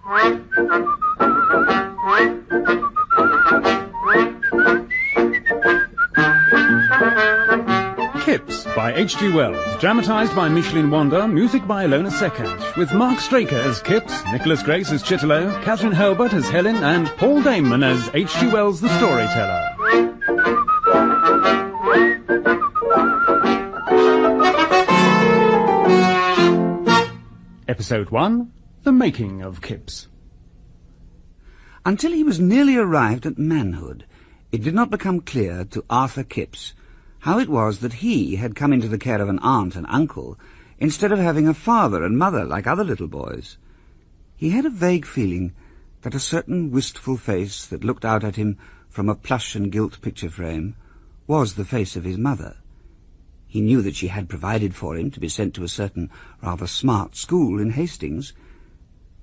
Kipps by H.G. Wells, dramatised by Michelin Wanda, music by Ilona Second, with Mark Straker as Kipps, Nickolas Grace as Chitterlow, Kathryn Hurlbutt as Helen, and Paul Daneman as H.G. Wells the storyteller. Episode 1, The Making of Kipps. Until he was nearly arrived at manhood, it did not become clear to Arthur Kipps how it was that he had come into the care of an aunt and uncle instead of having a father and mother like other little boys. He had a vague feeling that a certain wistful face that looked out at him from a plush and gilt picture frame was the face of his mother. He knew that she had provided for him to be sent to a certain rather smart school in Hastings,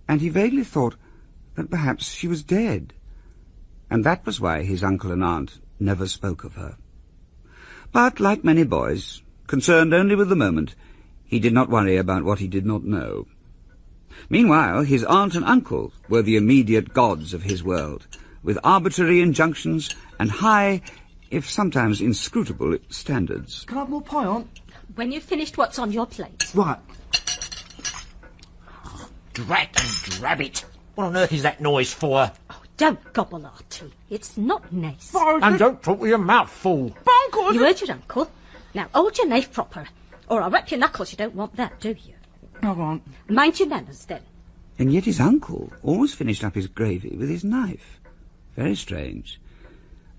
and he vaguely thought that perhaps she was dead, and that was why his uncle and aunt never spoke of her. But, like many boys, concerned only with the moment, he did not worry about what he did not know. Meanwhile, his aunt and uncle were the immediate gods of his world, with arbitrary injunctions and high, if sometimes inscrutable, standards. Can I have more pie, Aunt? When you've finished what's on your plate. Right. Drat and drabbit! What on earth is that noise for? Oh, don't gobble, Artie. It's not nice. And don't talk with your mouth full. You heard your uncle. Now hold your knife proper, or I'll rip your knuckles. You don't want that, do you? No, Aunt. Mind your manners, then. And yet his uncle always finished up his gravy with his knife. Very strange.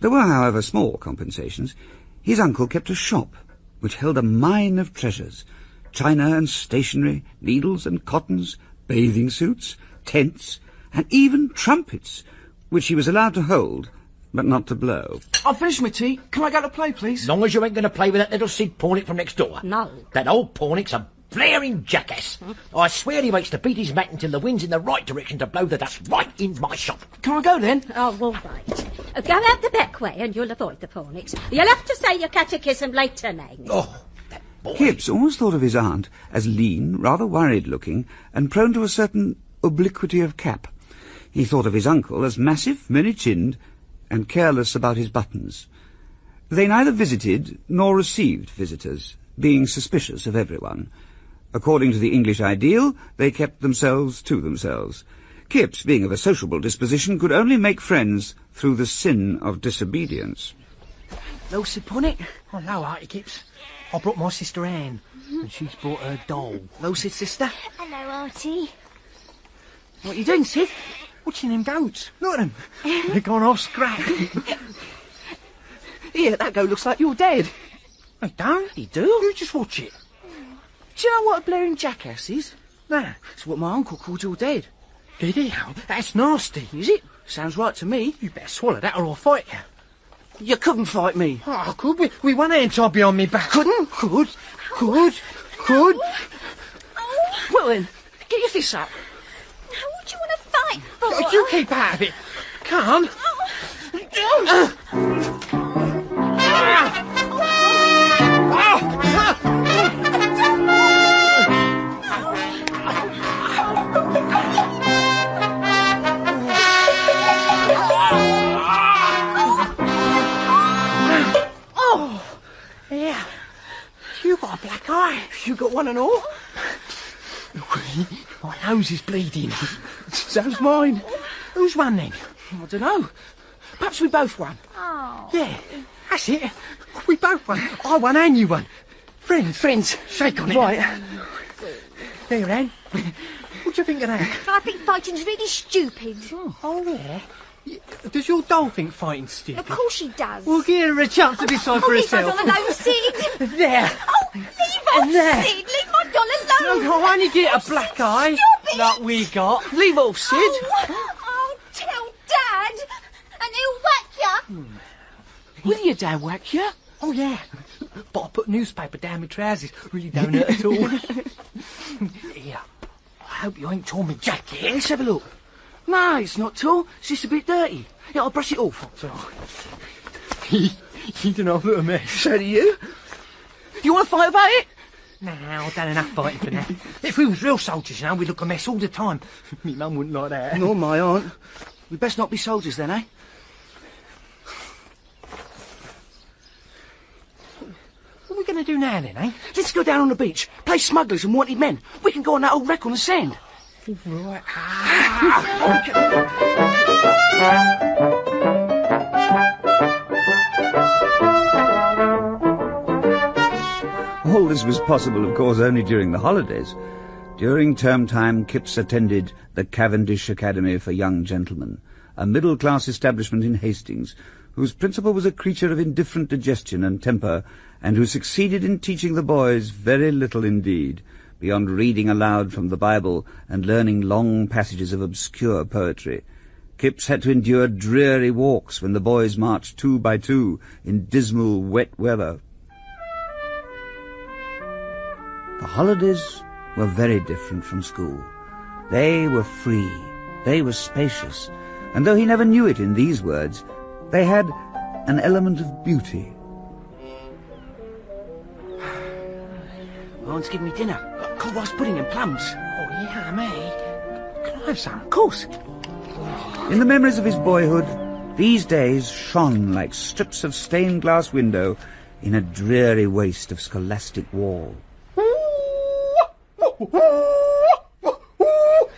There were, however, small compensations. His uncle kept a shop, which held a mine of treasures, china and stationery, needles and cottons, bathing suits, tents, and even trumpets, which he was allowed to hold, but not to blow. I've finished my tea. Can I go to play, please? As long as you ain't going to play with that little Sid Pornick from next door. No. That old Pornick's a blaring jackass. I swear he waits to beat his back until the wind's in the right direction to blow the dust right in my shop. Can I go, then? Oh, all right. Go out the back way and you'll avoid the Pornicks. You'll have to say your catechism later, Name. Oh, that boy. Kipps always thought of his aunt as lean, rather worried-looking, and prone to a certain obliquity of cap. He thought of his uncle as massive, many-chinned, and careless about his buttons. They neither visited nor received visitors, being suspicious of everyone. According to the English ideal, they kept themselves to themselves. Kipps, being of a sociable disposition, could only make friends through the sin of disobedience. Hello, Sid Pornick. Oh, no, Artie Kipps. I brought my sister Anne, and she's brought her doll. Hello, Sid, sister. Hello, Artie. What are you doing, Sid? Watching them goats. Look at them. They're gone off scrap. Here, that goat looks like you're dead. They don't. You do? You just watch it. Do you know what a blaring jackass is? Nah. It's what my uncle called your dad. Did he? Oh, that's nasty. Is it? Sounds right to me. You better swallow that or I'll fight you. You couldn't fight me. Oh, could we? We one hand tied behind me back. Couldn't? Could. Well then, get your fists up. What do you want to fight for? You keep out of it. Come. Yeah. You got a black eye. You got one and all? My nose is bleeding. So's mine. Who's won then? I don't know. Perhaps we both won. Oh. Yeah, that's it. We both won. I won and you won. Friends. Shake on it. Right. There, Anne. What do you think of that? I think fighting's really stupid. Oh, yeah? Does your doll think fighting's stupid? Of course she does. We'll give her a chance to decide for leave us herself. alone, Sid. There. Oh, leave off, there. Sid. Leave my doll alone. No, I only get a black eye. Stop it. Like we got. Leave off, Sid. Oh, tell Dad, and he'll whack you. Will your dad whack you? Oh, yeah. But I put newspaper down my trousers. Really don't hurt at all. Here. I hope you ain't torn my jacket. Let's have a look. No, it's not tall. It's just a bit dirty. Yeah, I'll brush it off. You don't know what a mess. So do you. You want to fight about it? Now, done enough fighting for now. If we was real soldiers, you know, we'd look a mess all the time. Me mum wouldn't like that. Nor my aunt. We best not be soldiers then, eh? What are we going to do now then, eh? Let's go down on the beach, play smugglers and wanted men. We can go on that old wreck on the sand. Right. All this was possible, of course, only during the holidays. During term time, Kipps attended the Cavendish Academy for Young Gentlemen, a middle-class establishment in Hastings, whose principal was a creature of indifferent digestion and temper, and who succeeded in teaching the boys very little indeed, beyond reading aloud from the Bible and learning long passages of obscure poetry. Kipps had to endure dreary walks when the boys marched 2 by 2 in dismal, wet weather. The holidays were very different from school. They were free, they were spacious, and though he never knew it in these words, they had an element of beauty. Aunt's giving me dinner. Cold rice pudding and plums. Oh, yeah, me. Can I have some? Of course. In the memories of his boyhood, these days shone like strips of stained glass window in a dreary waste of scholastic wall.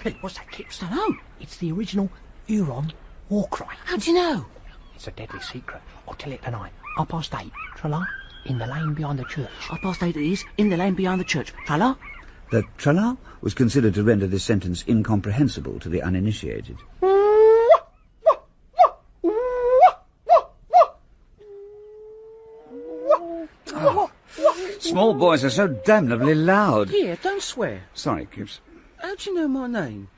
Hey, what's that, Kipps? I don't know. It's the original Huron war cry. How do you know? It's a deadly secret. I'll tell it tonight. 8:30, Trela, in the lane behind the church. 8:30 it is, in the lane behind the church. Tralla? The trala was considered to render this sentence incomprehensible to the uninitiated. Oh, small boys are so damnably loud. Here, don't swear. Sorry, Kipps. How do you know my name?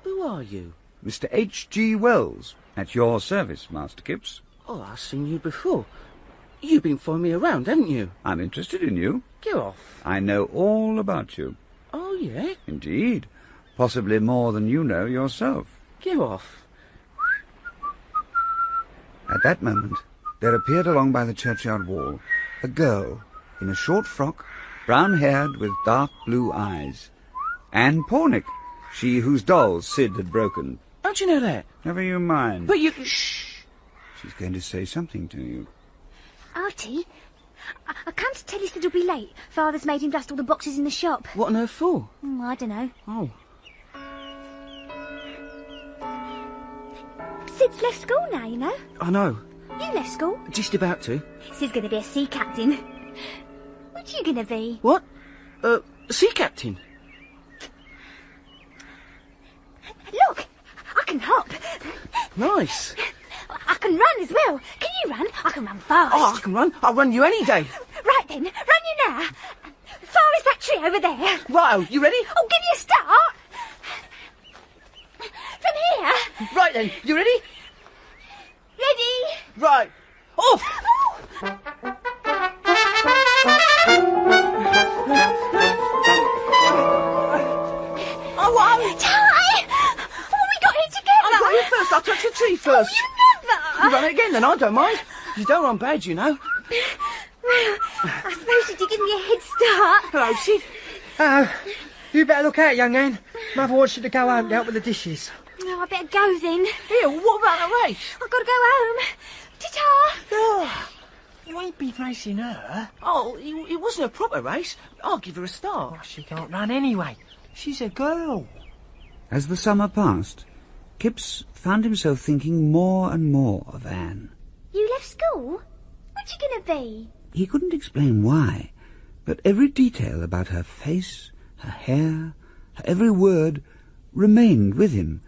Who are you? Mr. H.G. Wells, at your service, Master Kipps. Oh, I've seen you before. You've been following me around, haven't you? I'm interested in you. Get off. I know all about you. Oh, yeah? Indeed. Possibly more than you know yourself. Get off. At that moment, there appeared along by the churchyard wall a girl in a short frock, brown-haired with dark blue eyes. Anne Pornick, she whose doll Sid had broken. How'd you know that? Never you mind. But you... Shh! She's going to say something to you. Artie, I come to tell you Sid will be late. Father's made him dust all the boxes in the shop. What on earth for? I don't know. Oh. Sid's left school now, you know. I know. You left school. Just about to. Sid's going to be a sea captain. What you going to be? What? Sea captain? Look, I can hop. Nice. I can run as well. Can you run? I can run fast. Oh, I can run. I'll run you any day. Right then, run you now. Far is that tree over there? Right, you ready? Oh, give you a start. From here. Right then, you ready? Ready? Right. Off! Oh, Ty! Oh, we got here together. I got here first. I'll touch the tree first. Oh, you never. You run it again, then I don't mind. You don't run bad, you know. Well, I suppose you did give me a head start. Hello, Sid. You better look out, young man. Mother wants you to go home and help with the dishes. Oh, I better go then. Here, what about the race? I've got to go home. Ta-ta. Oh, You ain't been racing her. it wasn't a proper race. I'll give her a start. Oh, she can't run anyway. She's a girl. As the summer passed, Kipps found himself thinking more and more of Anne. You left school? What you going to be? He couldn't explain why, but every detail about her face, her hair, her every word remained with him,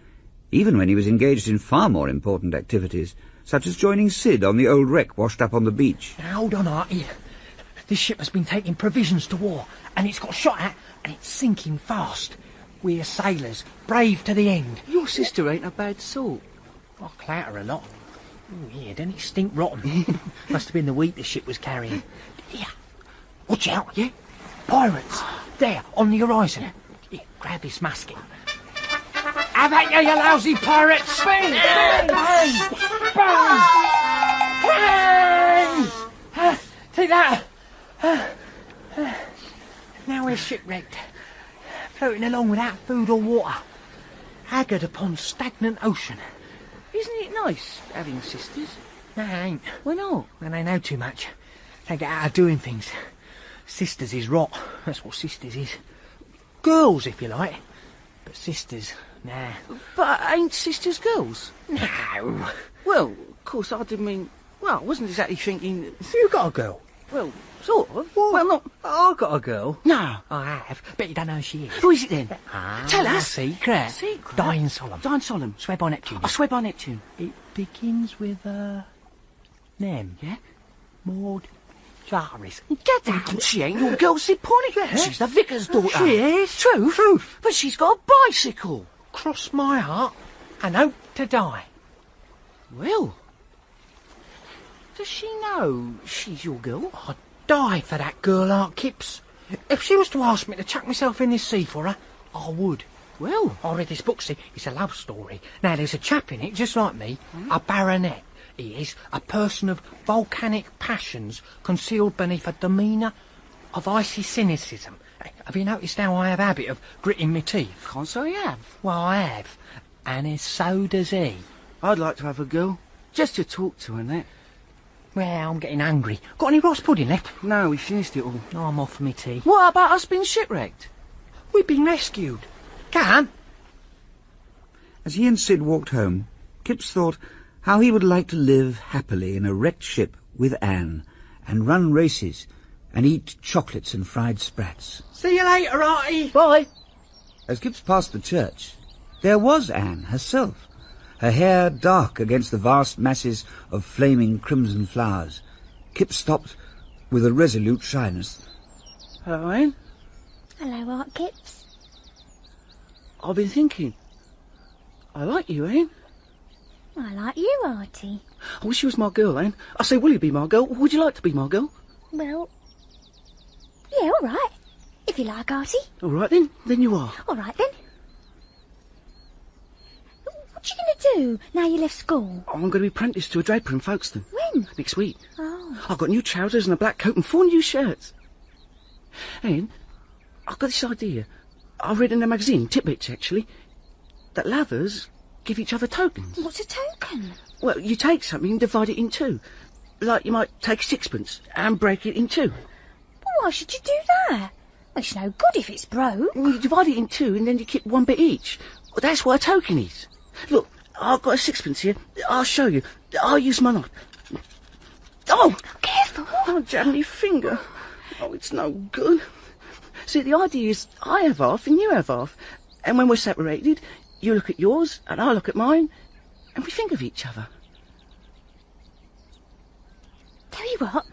even when he was engaged in far more important activities, such as joining Sid on the old wreck washed up on the beach. Now, hold on, Artie. This ship has been taking provisions to war, and it's got shot at, and it's sinking fast. We're sailors, brave to the end. Your sister ain't a bad sort. I clatter a lot. Oh, yeah, doesn't it stink rotten? Must have been the wheat the ship was carrying. Yeah. Watch out, yeah? Pirates. There, on the horizon. Yeah, grab this musket. Have at you, you lousy pirates! Bang! Bang! Bang! Bang! Take that! Now we're shipwrecked. Floating along without food or water. Haggard upon stagnant ocean. Isn't it nice having sisters? No, it ain't. Why not? When they know too much, they get out of doing things. Sisters is rot. That's what sisters is. Girls, if you like. But sisters, nah. But ain't sisters girls? No. Well, of course, I didn't mean... Well, I wasn't exactly thinking... You got a girl? Well, sort of. Well, not... I got a girl. No. I have. Bet you don't know who she is. Who is it then? Tell us. Secret. Secret? Dying solemn. Dying solemn. Swear by Neptune. I swear by Neptune. It begins with, name. Yeah? Maud Jarvis. Get that! She ain't your girl, Sid Pornick. She's the vicar's daughter. She is? Truth? But she's got a bicycle. Cross my heart and hope to die. Well... Does she know she's your girl? I'd die for that girl, Artie Kipps. If she was to ask me to chuck myself in this sea for her, I would. Well... I read this book, see, it's a love story. Now, there's a chap in it, just like me, a baronet. He is a person of volcanic passions concealed beneath a demeanour of icy cynicism. Have you noticed how I have a habit of gritting my teeth? Can't say I have. Well, I have. And so does he. I'd like to have a girl. Just to talk to her and that. Well, I'm getting hungry. Got any rice pudding left? No, we finished it all. No, I'm off for me tea. What about us being shipwrecked? We've been rescued. Come. As he and Sid walked home, Kipps thought how he would like to live happily in a wrecked ship with Anne, and run races, and eat chocolates and fried sprats. See you later, Artie. Bye. As Kipps passed the church, there was Anne herself, her hair dark against the vast masses of flaming crimson flowers. Kipps stopped with a resolute shyness. Hello, Anne. Hello, Artie Kipps. I've been thinking. I like you, Anne. I like you, Artie. I wish you was my girl, Anne. I say, will you be my girl? Would you like to be my girl? Well, yeah, all right. If you like, Artie. All right, then. Then you are. All right, then. What you going to do now you left school? I'm going to be apprenticed to a draper in Folkestone. When? Next week. Oh. I've got new trousers and a black coat and 4 new shirts. Anne, I've got this idea. I read in a magazine, Tidbits actually, that lovers give each other tokens. What's a token? Well, you take something and divide it in 2. Like you might take 6pence and break it in 2. Well, why should you do that? Well, it's no good if it's broke. Well, you divide it in 2 and then you keep 1 bit each. Well, that's what a token is. Look, I've got a 6pence here. I'll show you. I'll use my knife. Oh! Careful. Oh, jam my finger. Oh, it's no good. See, the idea is I have half and you have half. And when we're separated, you look at yours and I look at mine, and we think of each other. Tell you what,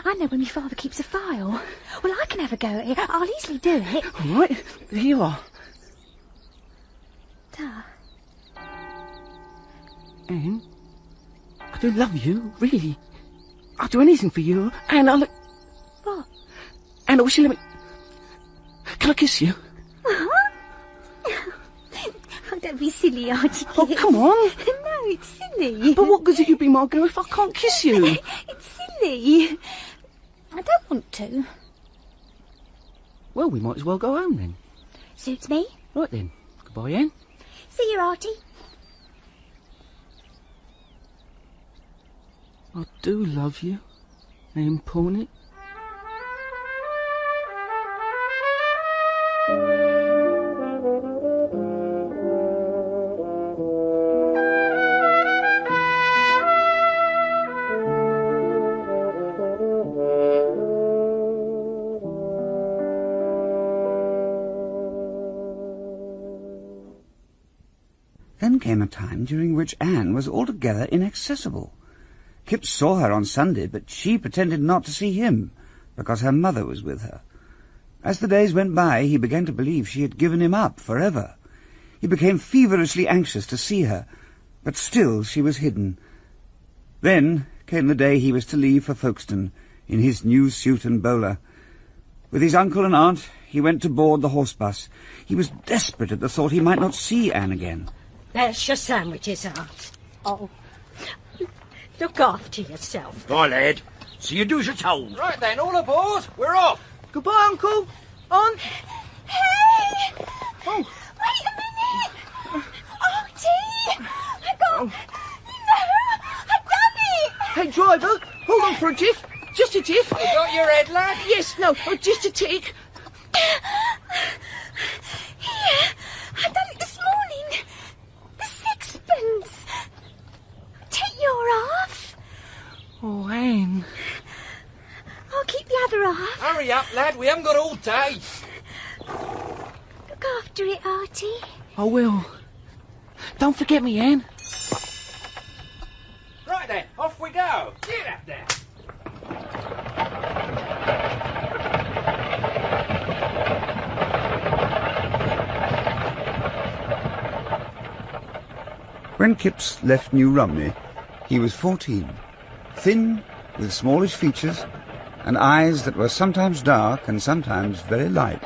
I know when my father keeps a file. Well, I can have a go at it. I'll easily do it. All right, here you are. Ta. Anne, I do love you, really. I'll do anything for you, and I'll... What? And I wish you let me... Can I kiss you? Oh, don't be silly, Artie. Oh, come on. No, it's silly. But what good is you be my girl if I can't kiss you? It's silly. I don't want to. Well, we might as well go home then. Suits me. Right then. Goodbye, Anne. See you, Artie. I do love you, Anne Pornick. Then came a time during which Anne was altogether inaccessible. Kipps saw her on Sunday, but she pretended not to see him, because her mother was with her. As the days went by, he began to believe she had given him up forever. He became feverishly anxious to see her, but still she was hidden. Then came the day he was to leave for Folkestone, in his new suit and bowler. With his uncle and aunt, he went to board the horse-bus. He was desperate at the thought he might not see Anne again. There's your sandwiches, Aunt. Oh, look after yourself. Bye, lad. See you do as you're told. Right then, all aboard. We're off. Goodbye, Uncle. On. Hey! Oh. Wait a minute! Artie! I got... No! I've done it! Hey, driver, hold on for a tiff. Just a tiff. You got your head, lad? Yes, no, just a tick. Here, I done it this morning. The sixpence. Take your half. Oh, Anne. I'll keep the other half. Hurry up, lad. We haven't got all day. Look after it, Artie. I will. Don't forget me, Anne. Right then, off we go. Get up there. When Kipps left New Romney, he was 14, thin, with smallish features, and eyes that were sometimes dark and sometimes very light.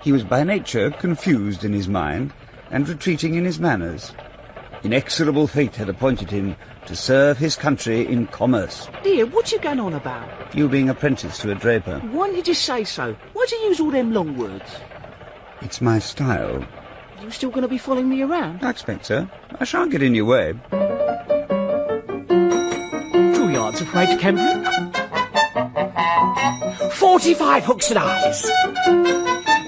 He was by nature confused in his mind and retreating in his manners. Inexorable fate had appointed him to serve his country in commerce. Dear, what you going on about? You being apprenticed to a draper. Why did you say so? Why'd you use all them long words? It's my style. You still going to be following me around? I expect so. I shan't get in your way. 2 yards of right cambric. 45 hooks and eyes.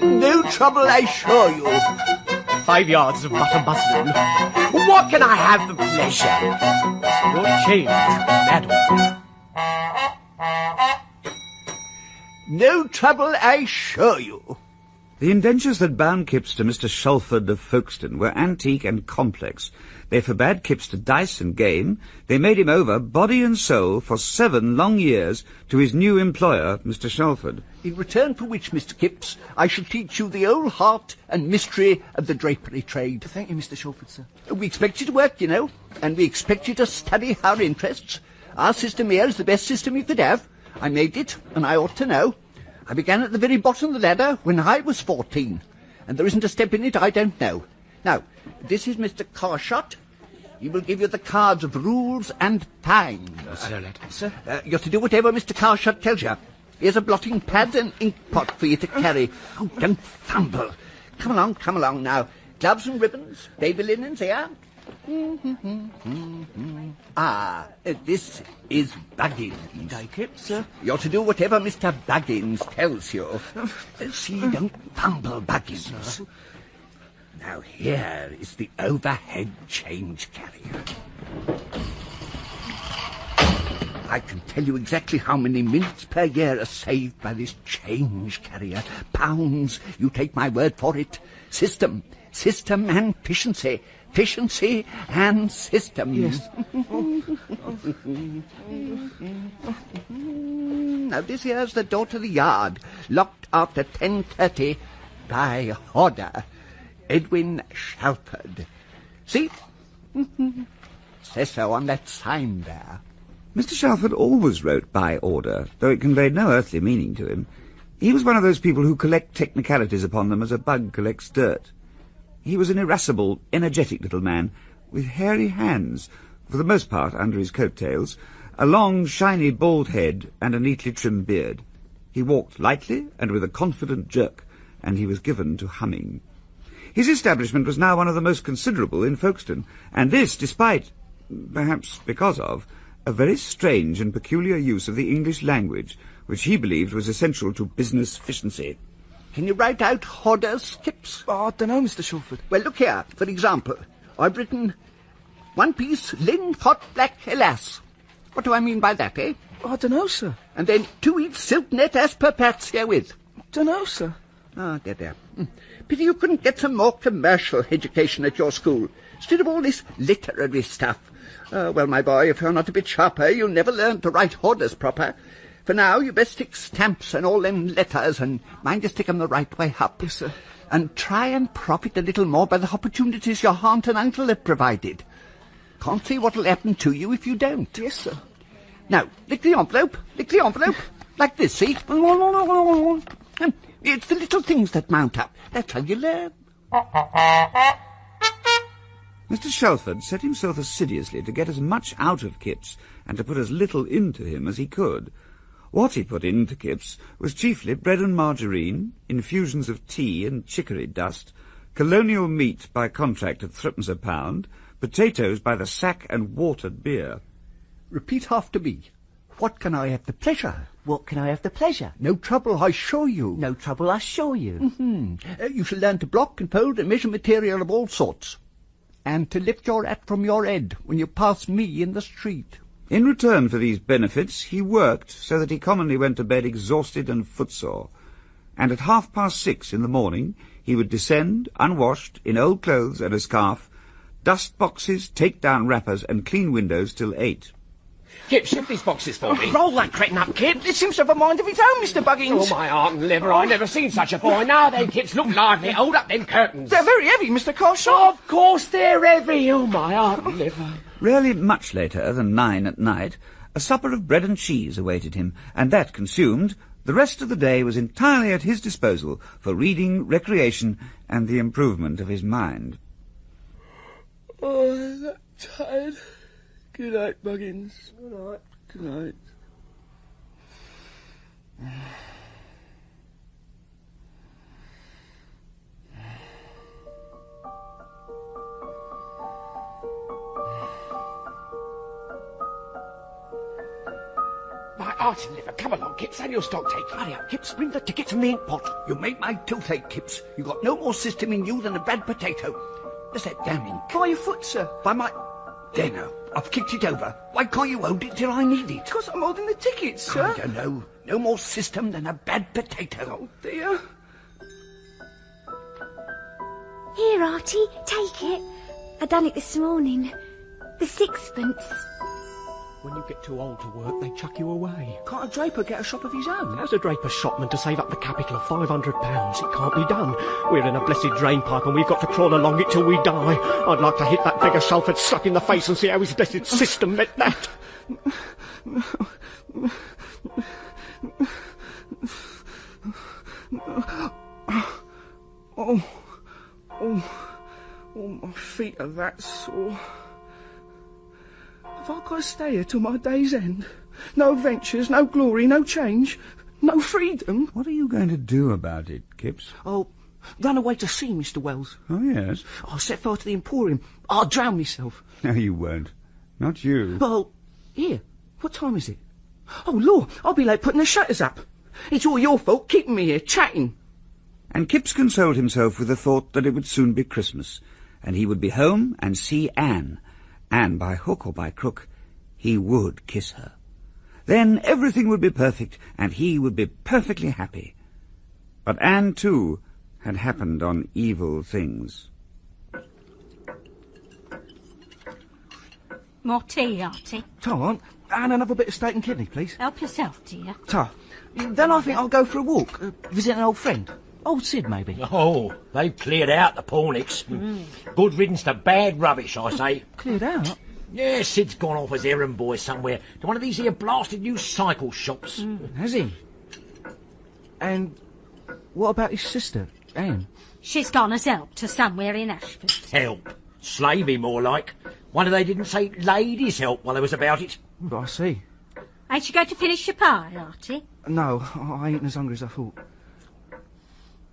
No trouble, I assure you. 5 yards of button muslin. What can I have the pleasure? Your change, madam. No trouble, I assure you. The indentures that bound Kipps to Mr. Shalford of Folkestone were antique and complex. They forbade Kipps to dice and game. They made him over, body and soul, for 7 long years to his new employer, Mr. Shalford. In return for which, Mr. Kipps, I shall teach you the whole heart and mystery of the drapery trade. Thank you, Mr. Shalford, sir. We expect you to work, you know, and we expect you to study our interests. Our system here is the best system you could have. I made it, and I ought to know. I began at the very bottom of the ladder when I was 14, and there isn't a step in it I don't know. Now, this is Mr. Carshot. He will give you the cards of rules and times. Hello, lad. Sir? You're to do whatever Mr. Carshot tells you. Here's a blotting pad and ink pot for you to carry. Oh, don't fumble. Come along now. Gloves and ribbons, baby linens, here. This is Buggins. Day, Kipps, sir. You're to do whatever Mr. Buggins tells you. See, don't fumble, Buggins. Sir. Now, here is the overhead change carrier. I can tell you exactly how many minutes per year are saved by this change carrier. Pounds, you take my word for it. System and efficiency. Efficiency and system. Yes. Now, this here's the door to the yard, locked after 10:30 by order. Edwin Shalford. See? Says so on that sign there. Mr. Shalford always wrote by order, though it conveyed no earthly meaning to him. He was one of those people who collect technicalities upon them as a bug collects dirt. He was an irascible, energetic little man, with hairy hands, for the most part under his coat-tails, a long, shiny, bald head, and a neatly trimmed beard. He walked lightly and with a confident jerk, and he was given to humming. His establishment was now one of the most considerable in Folkestone, and this despite, perhaps because of, a very strange and peculiar use of the English language, which he believed was essential to business efficiency. Can you write out orders, Kipps? Oh, I don't know, Mr. Shalford. Well, look here. For example, I've written 1 piece Lynn hot black Hellas. What do I mean by that, eh? I don't know, sir. And then 2 each silk net as per Pat's herewith. Don't know, sir. Ah, there. Pity you couldn't get some more commercial education at your school, instead of all this literary stuff. Well, my boy, if you're not a bit sharper, you'll never learn to write orders proper. For now, you best stick stamps and all them letters, and mind you stick 'em the right way up. Yes, sir. And try and profit a little more by the opportunities your aunt and uncle have provided. Can't see what'll happen to you if you don't. Yes, sir. Now, lick the envelope, like this, see? It's the little things that mount up. That's how you learn. Mr. Shalford set himself assiduously to get as much out of Kipps and to put as little into him as he could. What he put into Kipps was chiefly bread and margarine, infusions of tea and chicory dust, colonial meat by contract at 3 a pound, potatoes by the sack and watered beer. Repeat after me. What can I have the pleasure? What can I have the pleasure? No trouble, I assure you. No trouble, I assure you. You shall learn to block and fold and measure material of all sorts, and to lift your hat from your head when you pass me in the street. In return for these benefits, he worked so that he commonly went to bed exhausted and footsore, and at 6:30 in the morning he would descend, unwashed, in old clothes and a scarf, dust boxes, take down wrappers, and clean windows till 8. Kip, shift these boxes for me. Roll that cretin up, Kip. It seems to have a mind of its own, Mr. Buggins. Oh, my heart and liver, I never seen such a boy. Now then, Kips, look lively. Hold up them curtains. They're very heavy, Mr. Carshaw. Of course they're heavy. Oh, my heart and liver. Rarely much later than 9 at night, a supper of bread and cheese awaited him, and that consumed, the rest of the day was entirely at his disposal for reading, recreation, and the improvement of his mind. Oh, I'm that tired. Good night, Buggins. Good night. Good night. My heart and liver, come along, Kips, and your stock take. Hurry up, Kipps, bring the ticket from the ink pot. You make my toothache, Kipps. You got no more system in you than a bad potato. Where's that damn ink? By your foot, sir. By my... There now, I've kicked it over. Why can't you hold it till I need it? Because I'm holding the tickets, sir. I don't know. No more system than a bad potato. Oh, dear. Here, Artie, take it. I done it this morning. The 6pence. When you get too old to work, they chuck you away. Can't a draper get a shop of his own? How's a draper shopman to save up the capital of £500? It can't be done. We're in a blessed drain pipe and we've got to crawl along it till we die. I'd like to hit that beggar Salford slap in the face and see how his blessed system met that. Oh, my feet are that sore. Have I got to stay here till my day's end? No adventures, no glory, no change, no freedom? What are you going to do about it, Kipps? I'll run away to sea, Mr. Wells. Oh, yes? I'll set fire to the Emporium. I'll drown myself. No, you won't. Not you. Well, here, what time is it? Oh, Lord, I'll be late putting the shutters up. It's all your fault, keeping me here, chatting. And Kipps consoled himself with the thought that it would soon be Christmas, and he would be home and see Anne, and by hook or by crook, he would kiss her. Then everything would be perfect, and he would be perfectly happy. But Anne, too, had happened on evil things. More tea, Artie. Ta, Aunt, and another bit of steak and kidney, please. Help yourself, dear. Ta. Then I think I'll go for a walk, visit an old friend. Old Sid, maybe. Oh, they've cleared out the Pornicks. Good riddance to bad rubbish, I say. Cleared out? Yeah, Sid's gone off as errand boy somewhere to one of these here blasted new cycle shops. Has he? And what about his sister, Anne? She's gone as help to somewhere in Ashford. Help. Slavey, more like. Wonder they didn't say ladies' help while they was about it. I see. Ain't you going to finish your pie, Artie? No, I ain't as hungry as I thought.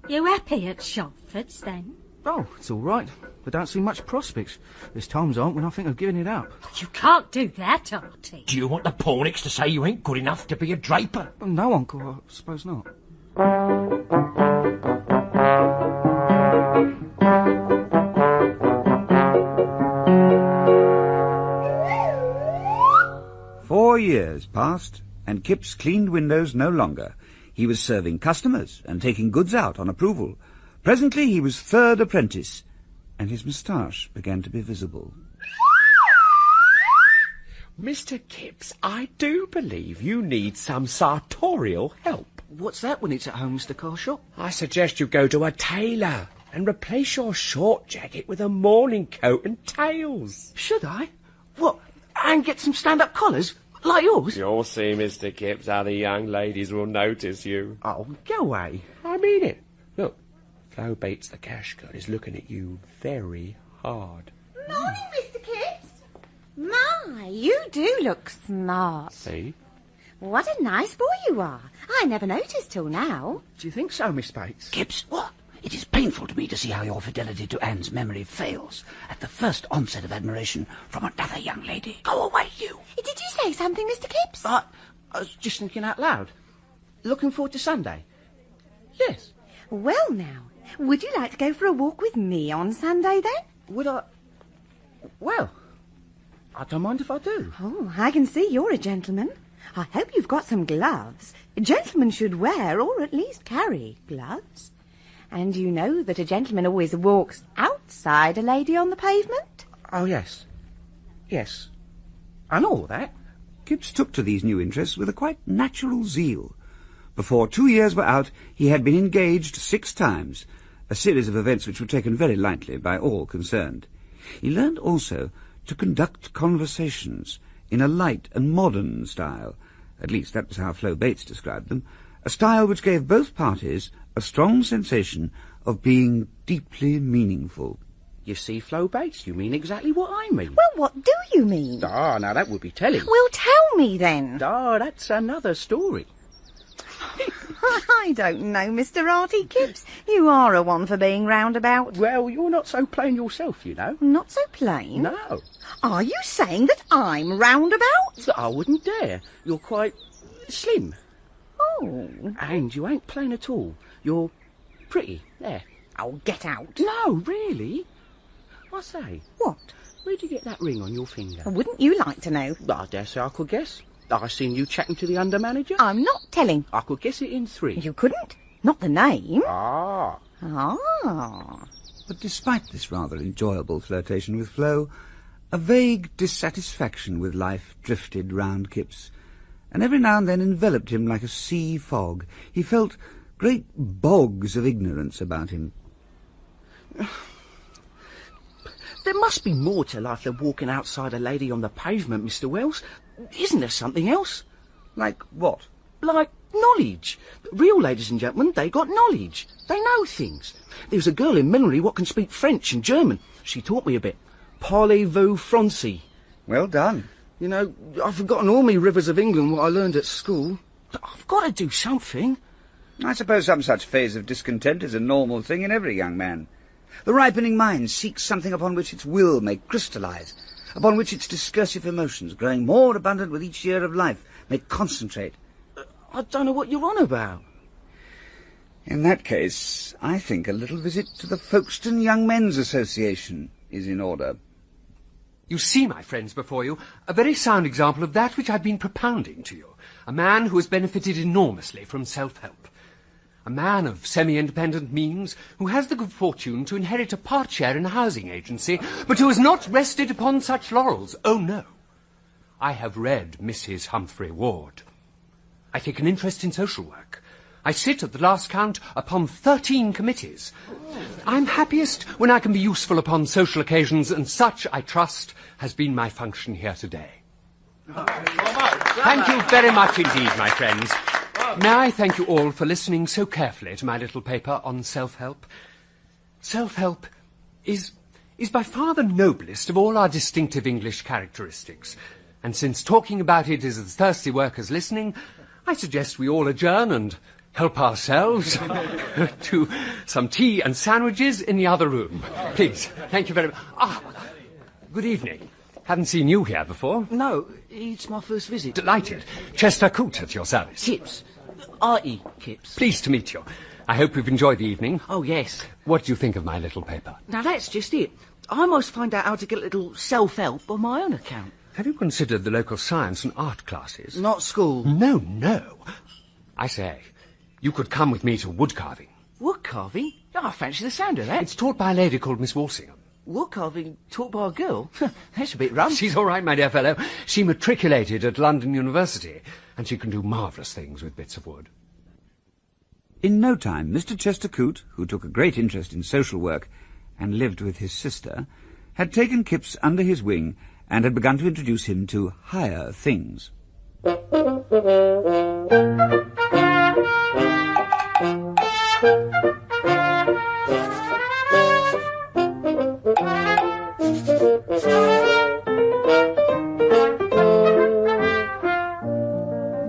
You happy at Shotford's, then? Oh, it's all right. There don't seem much prospects. There's times, Aunt, when I think of giving it up. You can't do that, Artie. Do you want the Pornicks to say you ain't good enough to be a draper? No, Uncle, I suppose not. Four years passed, and Kipps cleaned windows no longer. He was serving customers and taking goods out on approval. Presently he was third apprentice, and his moustache began to be visible. Mr. Kipps, I do believe you need some sartorial help. What's that when it's at home, Mr. Carshaw? I suggest you go to a tailor and replace your short jacket with a morning coat and tails. Should I? What, and get some stand-up collars? Like yours? You'll see, Mr. Kipps, how the young ladies will notice you. Oh, go away. I mean it. Look, Flo Bates, the cash girl, is looking at you very hard. Morning, Mr. Kipps. My, you do look smart. See? What a nice boy you are. I never noticed till now. Do you think so, Miss Bates? Kipps, what? It is painful to me to see how your fidelity to Anne's memory fails at the first onset of admiration from another young lady. Go away, you! Did you say something, Mr. Kipps? I was just thinking out loud. Looking forward to Sunday. Yes. Well, now, would you like to go for a walk with me on Sunday, then? Would I? Well, I don't mind if I do. Oh, I can see you're a gentleman. I hope you've got some gloves. Gentlemen should wear, or at least carry, gloves. And you know that a gentleman always walks outside a lady on the pavement? Oh, yes. Yes. I know all that. Kipps took to these new interests with a quite natural zeal. Before 2 years were out, he had been engaged 6 times, a series of events which were taken very lightly by all concerned. He learned also to conduct conversations in a light and modern style, at least that was how Flo Bates described them, a style which gave both parties a strong sensation of being deeply meaningful. You see, Flo Bates, you mean exactly what I mean. Well, what do you mean? Ah, now that would be telling. Well, tell me then. Ah, that's another story. I don't know, Mr. Artie Kipps. You are a one for being roundabout. Well, you're not so plain yourself, you know. Not so plain? No. Are you saying that I'm roundabout? I wouldn't dare. You're quite slim. Oh. And you ain't plain at all. You're pretty. There. Oh, get out. No, really. I say. What? Where'd you get that ring on your finger? Wouldn't you like to know? I dare say I could guess. I seen you chatting to the under-manager. I'm not telling. I could guess it in 3. You couldn't? Not the name. Ah. Ah. But despite this rather enjoyable flirtation with Flo, a vague dissatisfaction with life drifted round Kipps, and every now and then enveloped him like a sea fog. He felt great bogs of ignorance about him. There must be more to life than walking outside a lady on the pavement, Mr. Wells. Isn't there something else? Like what? Like knowledge. Real ladies and gentlemen, they got knowledge. They know things. There's a girl in Mennery what can speak French and German. She taught me a bit. Parlez-vous Français? Well done. You know, I've forgotten all me rivers of England what I learned at school. But I've got to do something. I suppose some such phase of discontent is a normal thing in every young man. The ripening mind seeks something upon which its will may crystallize, upon which its discursive emotions, growing more abundant with each year of life, may concentrate. I don't know what you're on about. In that case, I think a little visit to the Folkestone Young Men's Association is in order. You see, my friends before you, a very sound example of that which I've been propounding to you. A man who has benefited enormously from self-help. A man of semi-independent means who has the good fortune to inherit a part share in a housing agency, but who has not rested upon such laurels. Oh, no. I have read Mrs. Humphrey Ward. I take an interest in social work. I sit at the last count upon 13 committees. I'm happiest when I can be useful upon social occasions, and such, I trust, has been my function here today. Thank you very much indeed, my friends. May I thank you all for listening so carefully to my little paper on self-help. Self-help is by far the noblest of all our distinctive English characteristics. And since talking about it is as thirsty workers listening, I suggest we all adjourn and help ourselves to some tea and sandwiches in the other room. Please, thank you very much. Good evening. Haven't seen you here before. No, it's my first visit. Delighted. Chester Coote at your service. Kipps. Artie Kipps. Pleased to meet you. I hope you've enjoyed the evening. Oh, yes. What do you think of my little paper? Now, that's just it. I must find out how to get a little self-help on my own account. Have you considered the local science and art classes? Not school. No. I say, you could come with me to wood carving. Wood carving? Oh, I fancy the sound of that. It's taught by a lady called Miss Walshingham. Wood carving taught by a girl? That's a bit rum. She's all right, my dear fellow. She matriculated at London University, and she can do marvellous things with bits of wood. In no time, Mr. Chester Coote, who took a great interest in social work and lived with his sister, had taken Kipps under his wing and had begun to introduce him to higher things.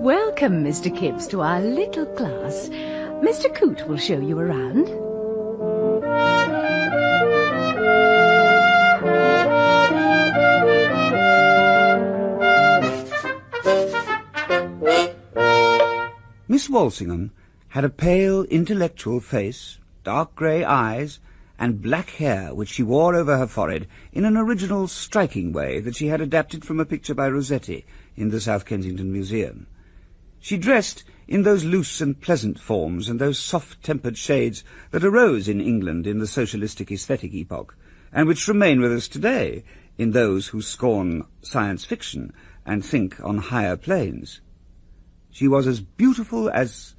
Well, Mr. Kipps, to our little class. Mr. Coote will show you around. Miss Walshingham had a pale, intellectual face, dark grey eyes, and black hair which she wore over her forehead in an original, striking way that she had adapted from a picture by Rossetti in the South Kensington Museum. She dressed in those loose and pleasant forms and those soft-tempered shades that arose in England in the socialistic aesthetic epoch, and which remain with us today in those who scorn science fiction and think on higher planes. She was as beautiful as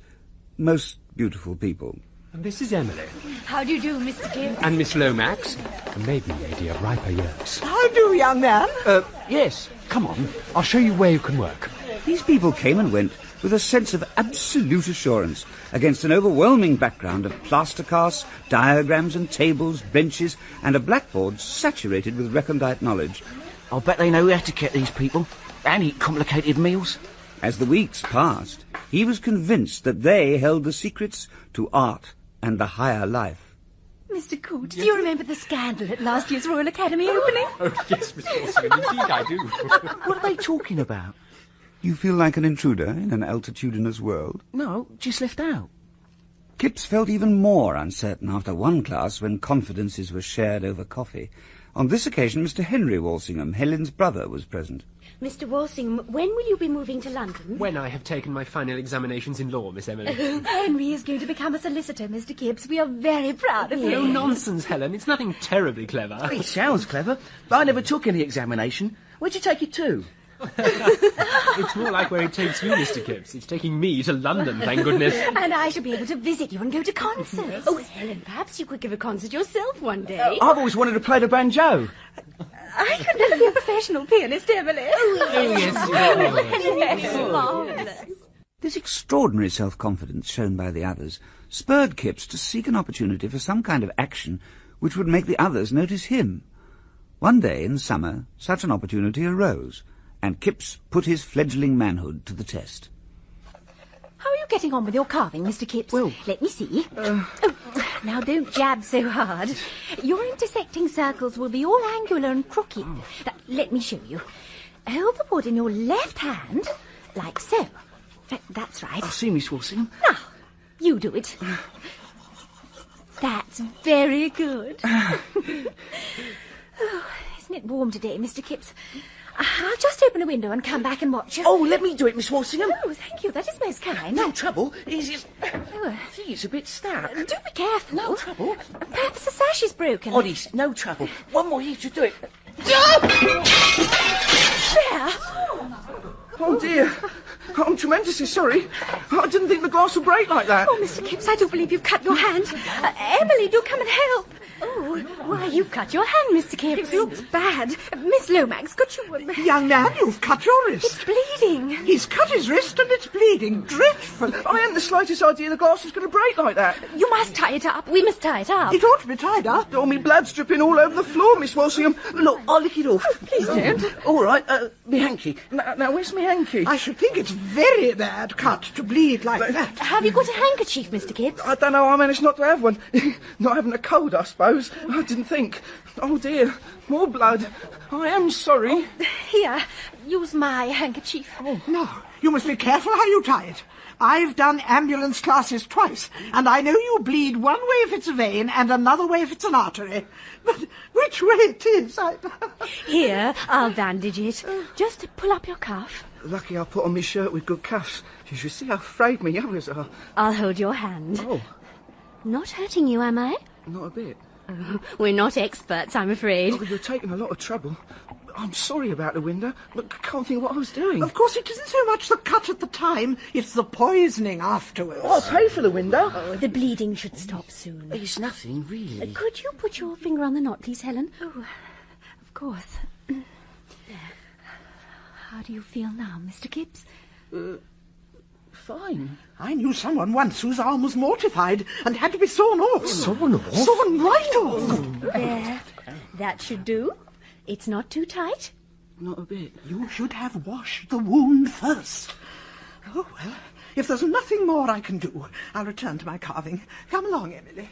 most beautiful people. And this is Emily. How do you do, Mr. Kipps? And Miss Lomax, a maiden lady of riper years. How do, young man? Yes, come on. I'll show you where you can work. These people came and went with a sense of absolute assurance against an overwhelming background of plaster casts, diagrams and tables, benches, and a blackboard saturated with recondite knowledge. I'll bet they know etiquette, these people, and eat complicated meals. As the weeks passed, he was convinced that they held the secrets to art and the higher life. Mr. Coote, do you remember the scandal at last year's Royal Academy opening? Oh, yes, Miss Walshingham, indeed I do. What are they talking about? You feel like an intruder in an altitudinous world? No, just left out. Kipps felt even more uncertain after one class when confidences were shared over coffee. On this occasion, Mr. Henry Walshingham, Helen's brother, was present. Mr. Walshingham, when will you be moving to London? When I have taken my final examinations in law, Miss Emily. Henry is going to become a solicitor, Mr. Kipps. We are very proud of him. No nonsense, Helen. It's nothing terribly clever. It sounds clever, but I never took any examination. Where'd you take it to? It's more like where it takes you, Mr. Kipps. It's taking me to London, thank goodness. And I shall be able to visit you and go to concerts. Oh, Helen, perhaps you could give a concert yourself one day. I've always wanted to play the banjo. I could never be a professional pianist, Emily. Yes. Marvellous. This extraordinary self-confidence shown by the others spurred Kipps to seek an opportunity for some kind of action which would make the others notice him. One day in summer, such an opportunity arose, and Kipps put his fledgling manhood to the test. How are you getting on with your carving, Mr. Kipps? Well, let me see. Now, don't jab so hard. Your intersecting circles will be all angular and crooked. Now, let me show you. Hold the wood in your left hand, like so. That's right. I see, Miss Walshingham. Now, you do it. That's very good. Oh, isn't it warm today, Mr. Kipps? I'll just open a window and come back and watch you. Oh, let me do it, Miss Walshingham. Oh, thank you. That is most kind. No trouble. It's just... Oh, I think it's a bit stuck. do be careful. No trouble. Perhaps the sash is broken. Honest, no trouble. One more here to do it. There. Oh, dear. I'm tremendously sorry. I didn't think the glass would break like that. Oh, Mr. Kipps, I do believe you've cut your hand. Emily, do come and help. Oh, why, you've cut your hand, Mr. Kipps. It looks bad. Miss Lomax, could you... Young man, you've cut your wrist. It's bleeding. He's cut his wrist and it's bleeding. Dreadful. I hadn't the slightest idea the glass was going to break like that. You must tie it up. We must tie it up. It ought to be tied up. Oh, me blood's dripping all over the floor, Miss Walshingham. Look, I'll lick it off. Please don't. All right, me hanky. Now, where's me hanky? I should think it's very bad cut to bleed like that. Have you got a handkerchief, Mr. Kipps? I don't know how I managed not to have one. Not having a cold, I suppose. I didn't think. Oh, dear. More blood. I am sorry. Here, use my handkerchief. Oh, no. You must be careful how you tie it. I've done ambulance classes twice, and I know you bleed one way if it's a vein and another way if it's an artery. But which way it is, Here, I'll bandage it. Just pull up your cuff. Lucky I put on my shirt with good cuffs. You should see how frayed me others are. I'll hold your hand. Oh. Not hurting you, am I? Not a bit. Oh, we're not experts, I'm afraid. Oh, you're taking a lot of trouble. I'm sorry about the window. Look, I can't think what I was doing. Of course, it isn't so much the cut at the time, it's the poisoning afterwards. I'll pay for the window. Oh, the bleeding should stop soon. It's nothing, really. Could you put your finger on the knot, please, Helen? Oh, of course. How do you feel now, Mr. Kipps? Fine. I knew someone once whose arm was mortified and had to be sawn off. Sawn off? Sawn right off. There. That should do. It's not too tight. Not a bit. You should have washed the wound first. Oh, well, If there's nothing more I can do, I'll return to my carving. Come along, Emily.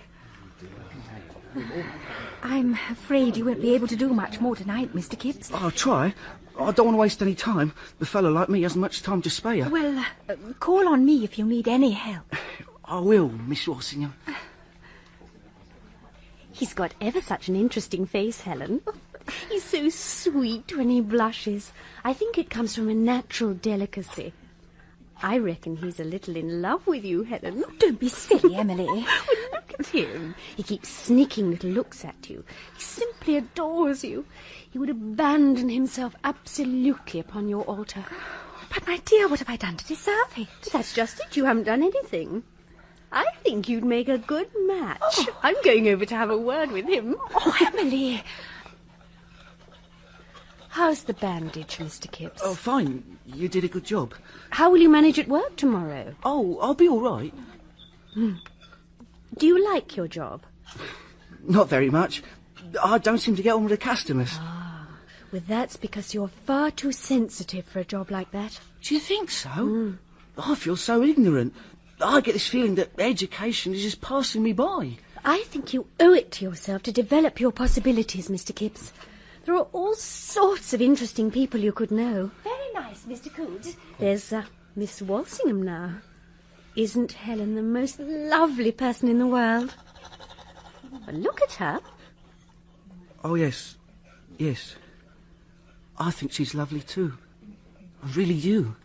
I'm afraid you won't be able to do much more tonight, Mr. Kipps. I'll try. I don't want to waste any time. The fellow like me hasn't much time to spare. Well, call on me if you need any help. I will, Miss Walshingham. He's got ever such an interesting face, Helen. He's so sweet when he blushes. I think it comes from a natural delicacy. I reckon he's a little in love with you, Helen. Don't be silly, Emily. Well, look at him. He keeps sneaking little looks at you. He simply adores you. He would abandon himself absolutely upon your altar. But, my dear, what have I done to deserve it? That's just it. You haven't done anything. I think you'd make a good match. I'm going over to have a word with him. Oh, Emily. How's the bandage, Mr. Kipps? Oh, fine. You did a good job. How will you manage at work tomorrow? Oh, I'll be all right. Do you like your job? Not very much. I don't seem to get on with the customers. Well, that's because you're far too sensitive for a job like that. Do you think so? I feel so ignorant. I get this feeling that education is just passing me by. I think you owe it to yourself to develop your possibilities, Mr. Kipps. There are all sorts of interesting people you could know. Very nice, Mr. Coods. There's Miss Walshingham now. Isn't Helen the most lovely person in the world? Well, look at her. Oh, yes. Yes. I think she's lovely too. I really do.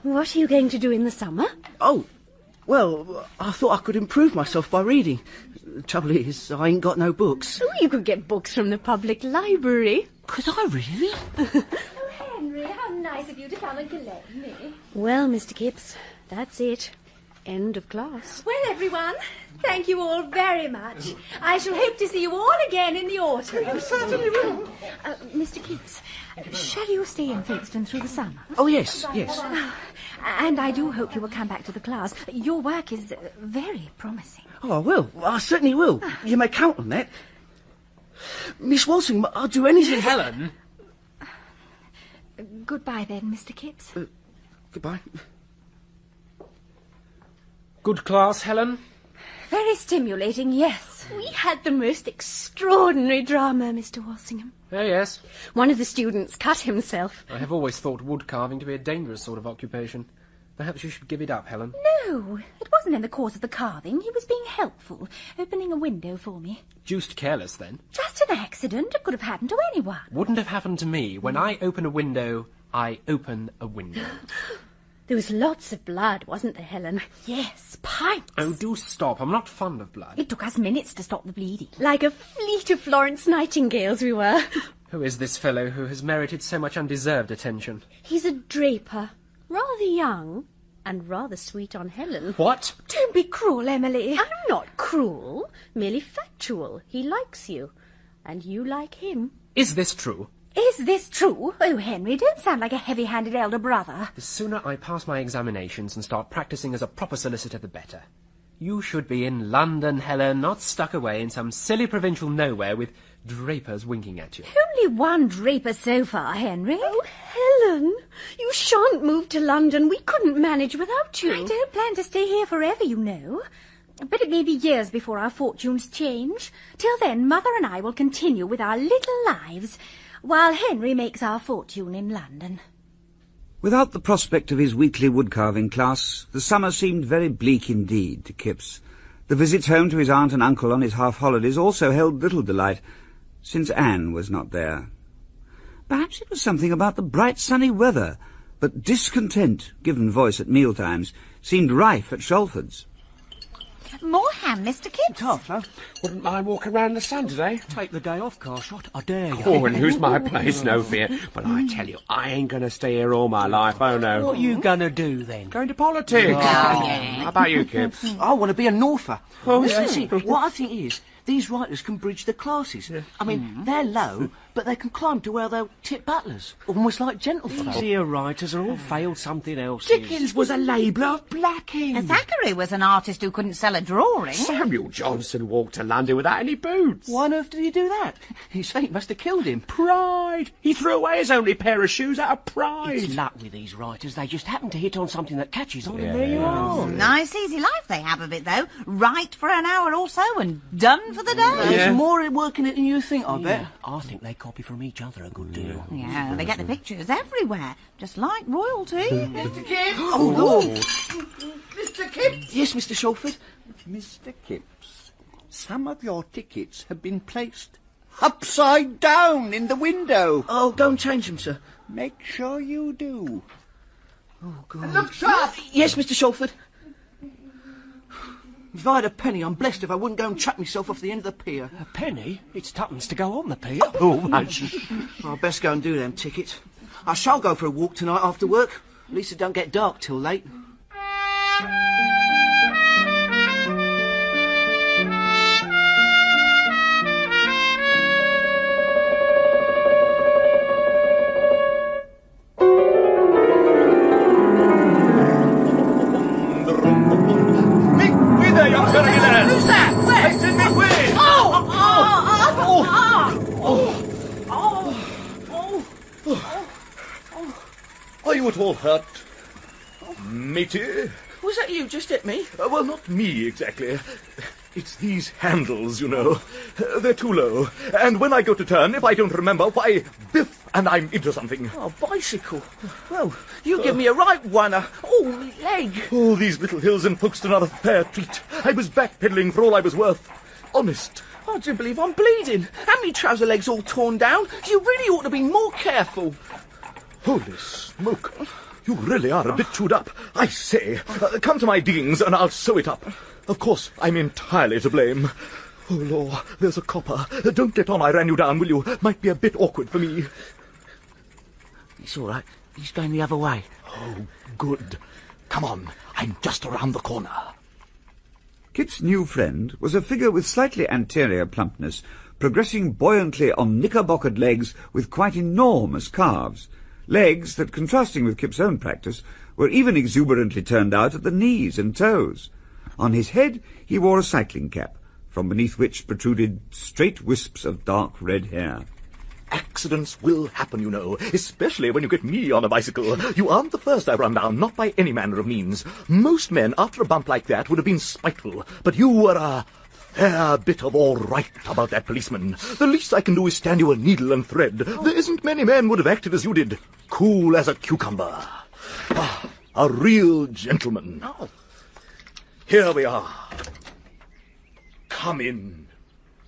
What are you going to do in the summer? Oh, well, I thought I could improve myself by reading. The trouble is, I ain't got no books. Oh, you could get books from the public library. Could I really? Oh, Henry, how nice of you to come and collect me. Well, Mr. Kipps, that's it. End of class. Well, everyone, thank you all very much. I shall hope to see you all again in the autumn. You certainly will. Mr. Kipps, shall you stay in Folkestone through the summer? Oh, yes, yes. And I do hope you will come back to the class. Your work is very promising. Oh, I will. I certainly will. You may count on that. Miss Walshingham, I'll do anything. Helen! Goodbye then, Mr. Kipps. Goodbye. Good class, Helen? Very stimulating, yes. We had the most extraordinary drama, Mr. Walshingham. Oh, yes. One of the students cut himself. I have always thought wood carving to be a dangerous sort of occupation. Perhaps you should give it up, Helen. No, it wasn't in the course of the carving. He was being helpful, opening a window for me. Deuced careless, then. Just an accident. It could have happened to anyone. Wouldn't have happened to me. When I open a window, I open a window. There was lots of blood, wasn't there, Helen? Yes, pints. Oh, do stop. I'm not fond of blood. It took us minutes to stop the bleeding. Like a fleet of Florence Nightingales we were. Who is this fellow who has merited so much undeserved attention? He's a draper. Rather young and rather sweet on Helen. What? Don't be cruel, Emily. I'm not cruel, merely factual. He likes you, and you like him. Is this true? Is this true? Oh, Henry, don't sound like a heavy-handed elder brother. The sooner I pass my examinations and start practising as a proper solicitor, the better. You should be in London, Helen, not stuck away in some silly provincial nowhere with drapers winking at you. Only one draper so far, Henry. Oh, Helen, you shan't move to London. We couldn't manage without you. I don't plan to stay here forever, you know. But it may be years before our fortunes change. Till then, Mother and I will continue with our little lives, while Henry makes our fortune in London. Without the prospect of his weekly woodcarving class, the summer seemed very bleak indeed to Kipps. The visits home to his aunt and uncle on his half-holidays also held little delight, since Anne was not there. Perhaps it was something about the bright sunny weather, but discontent, given voice at mealtimes, seemed rife at Shalford's. More ham, Mr. Kipps. Flo. Wouldn't mind walking round the sun today. Take the day off, Carshot. I dare you. Oh, and lose my place, no fear. But I tell you, I ain't going to stay here all my life, oh no. What you gonna do then? Going to politics. How about you, Kipps? I want to be a Norther. See, what I think is, these writers can bridge the classes. I mean, they're low, but they can climb to where they'll tip butlers, almost like gentlefolk. These here writers are all failed something else. Dickens was a labourer of blacking. And Thackeray was an artist who couldn't sell a drawing. Samuel Johnson walked to London without any boots. Why on earth did he do that? His feet must have killed him. Pride. He threw away his only pair of shoes out of pride. It's luck with these writers. They just happen to hit on something that catches on, and there you are. Nice easy life they have of it, though. Write for an hour or so and done for the day. There's more work in it than you think, I bet. I think they copy from each other a good deal. Yeah, they get the pictures everywhere, just like royalty. Mr. Kipps! Oh, Lord! Mr. Kipps! Yes, Mr. Shalford? Mr. Kipps, some of your tickets have been placed upside down in the window. Oh, go and change them, sir. Make sure you do. Oh, God. Look sharp! Yes, Mr. Shalford. If I had a penny, I'm blessed if I wouldn't go and chuck myself off the end of the pier. A penny? It's tuppence to go on the pier. Oh, hush. I'd best go and do them tickets. I shall go for a walk tonight after work. At least it don't get dark till late. Who's that? Where? It's in me way! Are you at all hurt, matey? Was that you just hit me? Well, not me exactly. It's these handles, you know. They're too low. And when I go to turn, if I don't remember, why, biff, and I'm into something. Oh, bicycle. Well, you give me a right oneer. Oh, me leg. Oh, these little hills in Folkestone are a fair treat. I was backpedaling for all I was worth. Honest. I do believe I'm bleeding. And me trouser legs all torn down. You really ought to be more careful. Holy smoke. You really are a bit chewed up. I say, come to my diggings and I'll sew it up. Of course, I'm entirely to blame. Oh, Lord, there's a copper. Don't let on I ran you down, will you? Might be a bit awkward for me. It's all right. He's going the other way. Oh, good. Come on, I'm just around the corner. Kit's new friend was a figure with slightly anterior plumpness, progressing buoyantly on knickerbockered legs with quite enormous calves. Legs that, contrasting with Kip's own practice, were even exuberantly turned out at the knees and toes. On his head he wore a cycling cap, from beneath which protruded straight wisps of dark red hair. Accidents will happen, you know, especially when you get me on a bicycle. You aren't the first I've run down, not by any manner of means. Most men, after a bump like that, would have been spiteful, but you were a fair bit of all right about that policeman. The least I can do is stand you a needle and thread. There isn't many men would have acted as you did. Cool as a cucumber. Ah, a real gentleman. Oh. Here we are. Come in.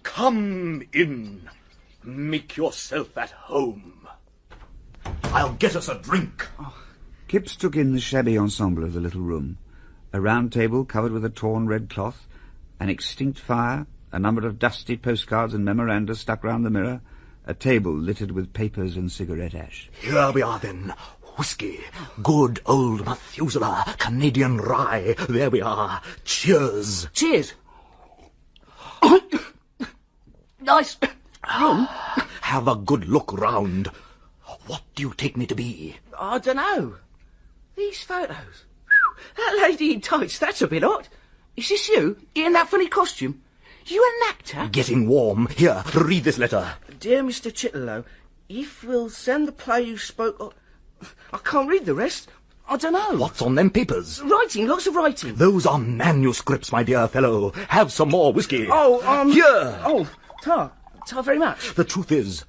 Come in. Make yourself at home. I'll get us a drink. Kipps took in the shabby ensemble of the little room. A round table covered with a torn red cloth, an extinct fire, a number of dusty postcards and memoranda stuck round the mirror, a table littered with papers and cigarette ash. Here we are, then. Whiskey. Good old Methuselah. Canadian rye. There we are. Cheers. Cheers. Nice room. Have a good look round. What do you take me to be? I don't know. These photos. That lady in tights, that's a bit odd. Is this you, in that funny costume? You an actor? Getting warm. Here, read this letter. Dear Mr. Chitterlow, if we'll send the play you spoke of... I can't read the rest. I don't know. What's on them papers? Writing, lots of writing. Those are manuscripts, my dear fellow. Have some more whiskey. Oh, Here. Oh, tar very much. The truth is,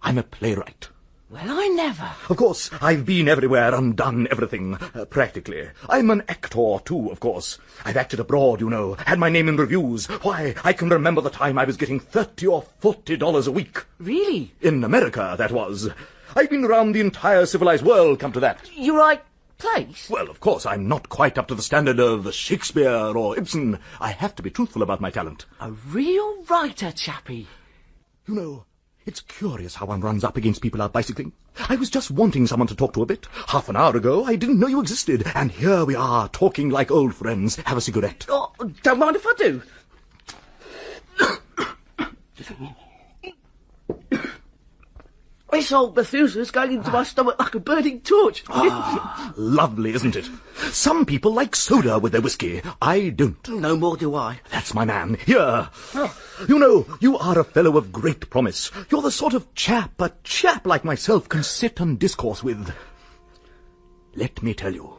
I'm a playwright. Well, I never. Of course, I've been everywhere and done everything, practically. I'm an actor, too, of course. I've acted abroad, you know, had my name in reviews. Why, I can remember the time I was getting $30 or $40 a week. Really? In America, that was. I've been around the entire civilized world, come to that. You write plays? Well, of course, I'm not quite up to the standard of Shakespeare or Ibsen. I have to be truthful about my talent. A real writer, chappie. You know, it's curious how one runs up against people out bicycling. I was just wanting someone to talk to a bit. Half an hour ago, I didn't know you existed. And here we are, talking like old friends. Have a cigarette. Oh, don't mind if I do. This old Methuselah's going into my stomach like a burning torch. Lovely, isn't it? Some people like soda with their whiskey. I don't. No more do I. That's my man. Here. You know, you are a fellow of great promise. You're the sort of chap a chap like myself can sit and discourse with. Let me tell you,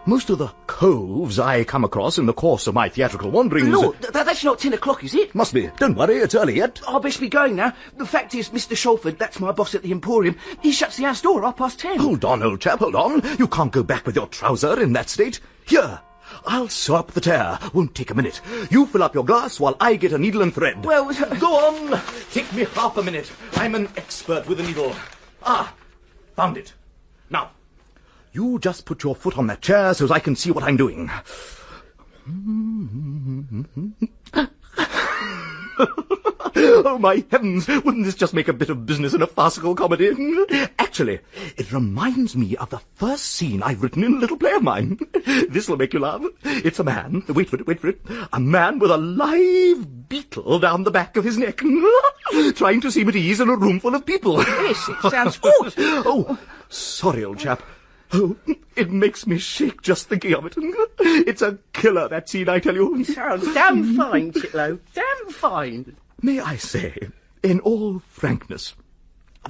most of the coves I come across in the course of my theatrical wanderings... Lord, that's not 10 o'clock, is it? Must be. Don't worry, it's early yet. I'll best be going now. The fact is, Mr. Shalford, that's my boss at the Emporium, he shuts the house door at 10:30. Hold on, old chap, hold on. You can't go back with your trouser in that state. Here, I'll sew up the tear. Won't take a minute. You fill up your glass while I get a needle and thread. Well... Go on. Take me half a minute. I'm an expert with a needle. Ah, found it. Now, you just put your foot on that chair so as I can see what I'm doing. Oh, my heavens! Wouldn't this just make a bit of business in a farcical comedy? Actually, it reminds me of the first scene I've written in a little play of mine. This'll make you laugh. It's a man, wait for it, a man with a live beetle down the back of his neck, trying to seem at ease in a room full of people. Yes, it sounds good. Oh, sorry, old chap. Oh, it makes me shake just thinking of it. It's a killer, that scene, I tell you. Sounds damn fine, Chitterlow. Damn fine. May I say, in all frankness,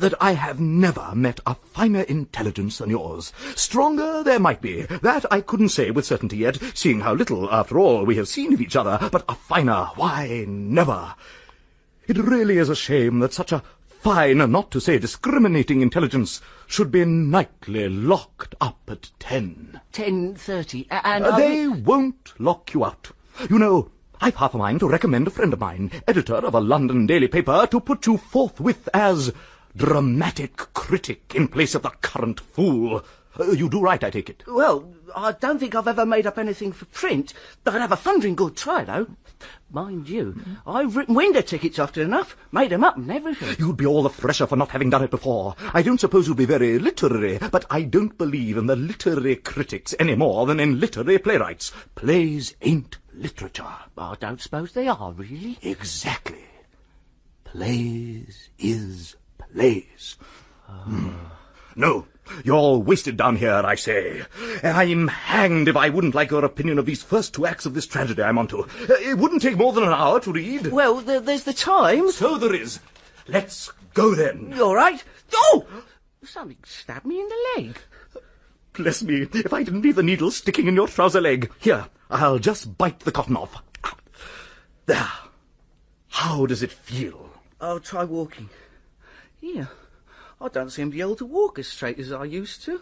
that I have never met a finer intelligence than yours. Stronger there might be. That I couldn't say with certainty yet, seeing how little, after all, we have seen of each other. But a finer, why, never. It really is a shame that such a fine, and not to say discriminating intelligence should be nightly locked up at 10. 10:30, and... They won't lock you out. You know, I've half a mind to recommend a friend of mine, editor of a London daily paper, to put you forthwith as dramatic critic in place of the current fool. You do right, I take it. Well, I don't think I've ever made up anything for print. I'd have a thundering good try, though. Mind you, I've written window tickets often enough, made 'em up and everything. You'd be all the fresher for not having done it before. I don't suppose you'd be very literary, but I don't believe in the literary critics any more than in literary playwrights. Plays ain't literature. I don't suppose they are, really. Exactly. Plays is plays. No, you're wasted down here, I say. I'm hanged if I wouldn't like your opinion of these first 2 acts of this tragedy I'm onto. It wouldn't take more than an hour to read. Well, there's the time. So there is. Let's go then. You all right? Oh! Something stabbed me in the leg. Bless me, if I didn't leave the needle sticking in your trouser leg. Here, I'll just bite the cotton off. There. How does it feel? I'll try walking. Here. I don't seem to be able to walk as straight as I used to.